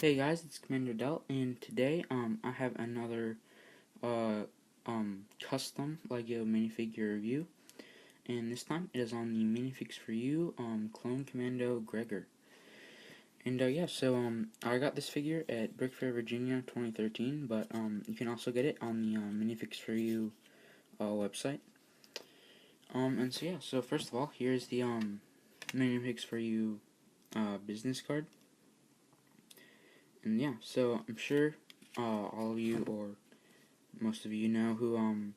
Hey guys, it's Commander Dell, and today I have another uh custom Lego minifigure review, and this time it is on the Minifigs4U clone Commando Gregor. And yeah, so I got this figure at Brick Fair, Virginia 2013, but you can also get it on the Minifigs4U website. And so yeah, so first of all, here's the Minifigs4U business card. And yeah, so I'm sure all of you, or most of you, know who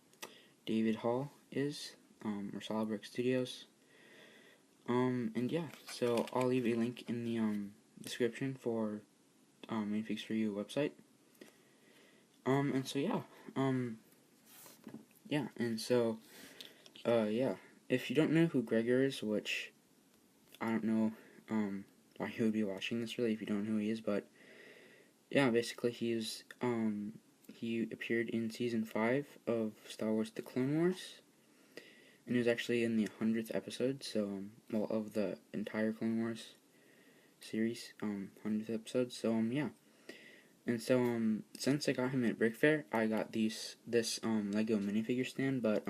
David Hall is, or Solid Brick Studios. And yeah, so I'll leave a link in the description for Minifigs4U website. And so yeah, and so yeah, if you don't know who Gregor is, which I don't know why you would be watching this really if you don't know who he is, but yeah, basically he appeared in season 5 of Star Wars: The Clone Wars, and he was actually in the 100th episode, so well, of the entire Clone Wars series, 100th episode. So yeah, and so since I got him at Brick Fair, I got this Lego minifigure stand. But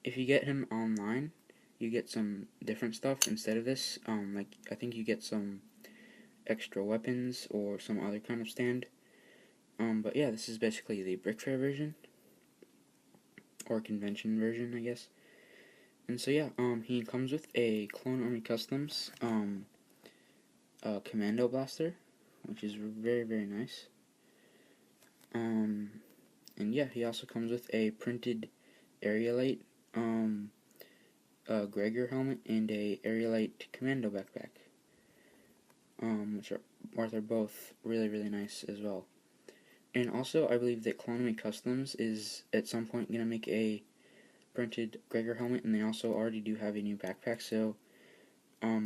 if you get him online, you get some different stuff instead of this. Like I think you get some extra weapons or some other kind of stand. But yeah, this is basically the Brick Fair version, or convention version, I guess. And so yeah, he comes with a Clone Army Customs Commando Blaster, which is very, very nice. And yeah, he also comes with a printed Aerialite Gregor helmet and a Aerialite Commando backpack, which are both really, really nice as well. And also, I believe that Clone Army Customs is at some point going to make a printed Gregor helmet, and they also already do have a new backpack, so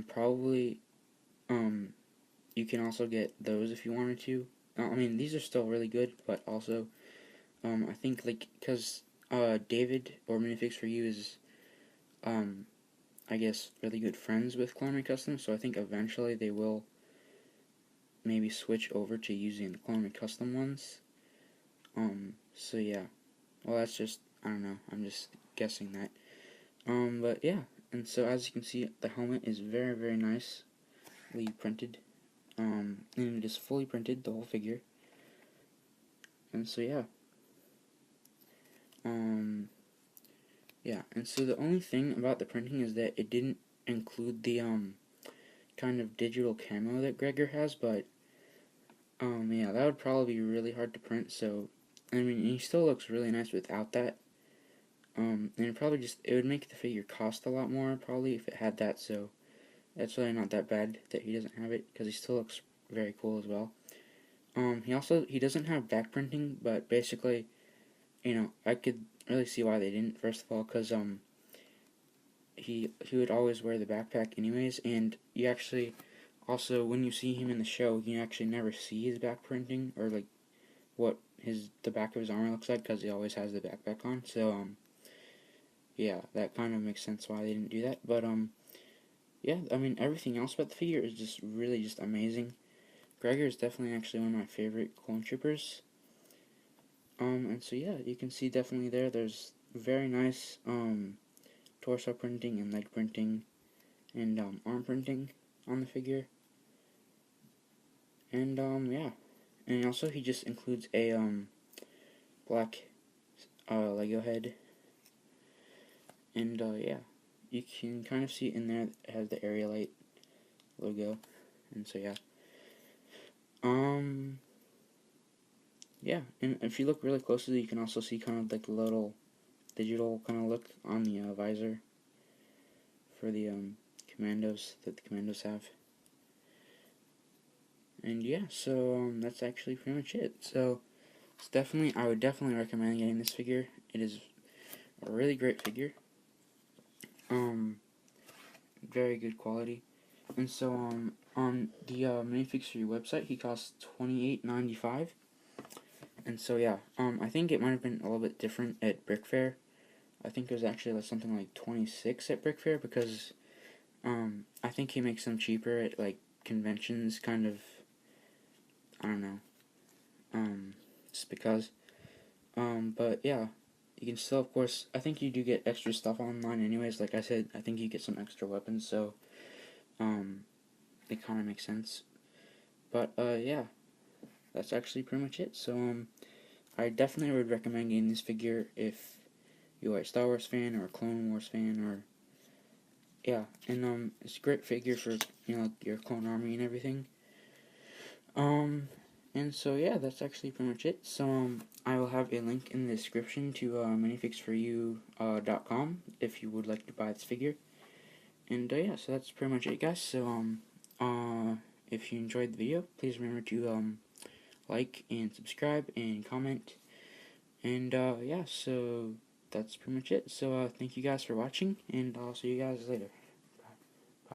probably you can also get those if you wanted to. I mean, these are still really good, but also I think, like, because David, or Minifigs4U, is I guess really good friends with Clone Army Customs, so I think eventually they will maybe switch over to using the Clone Army Custom ones. So yeah, well, that's just, I don't know, I'm just guessing that. But yeah, and so as you can see, the helmet is very, very nicely printed. And it is fully printed, the whole figure. And so yeah. Yeah, and so the only thing about the printing is that it didn't include the kind of digital camo that Gregor has, but yeah, that would probably be really hard to print. So I mean, he still looks really nice without that. And it would make the figure cost a lot more probably if it had that. So that's really not that bad that he doesn't have it, because he still looks very cool as well. He doesn't have back printing, but basically, you know, I could really see why they didn't. First of all, because he would always wear the backpack anyways, and you actually also, when you see him in the show, you actually never see his back printing, or like what the back of his armor looks like, because he always has the backpack on. So yeah, that kind of makes sense why they didn't do that. But yeah, I mean, everything else about the figure is just really just amazing. Gregor is definitely actually one of my favorite clone troopers. And so yeah, you can see definitely there's very nice torso printing and leg printing and arm printing on the figure. And yeah, and also he just includes a black Lego head. And yeah, you can kind of see in there it has the Aerialite logo. And so yeah. Yeah, and if you look really closely, you can also see kind of like a little digital kind of look on the visor for the commandos that the commandos have. And yeah, so that's actually pretty much it. So I would definitely recommend getting this figure. It is a really great figure. Very good quality. And so on the Minifigs4U website, he costs $28.95. And so yeah, I think it might have been a little bit different at Brick Fair. I think it was actually something like 26 at Brick Fair, because I think he makes them cheaper at like conventions, kind of I don't know. Just because. But yeah, you can still, of course, I think you do get extra stuff online anyways. Like I said, I think you get some extra weapons, so, it kind of makes sense. But, yeah, that's actually pretty much it. So, I definitely would recommend getting this figure if you are a Star Wars fan or a Clone Wars fan, or, yeah, and, it's a great figure for, your clone army and everything. And so, yeah, that's actually pretty much it. So, I will have a link in the description to, Minifigs4U.com if you would like to buy this figure. And, yeah, so that's pretty much it, guys. So, if you enjoyed the video, please remember to, like and subscribe and comment. And, yeah, so that's pretty much it. So, thank you guys for watching, and I'll see you guys later.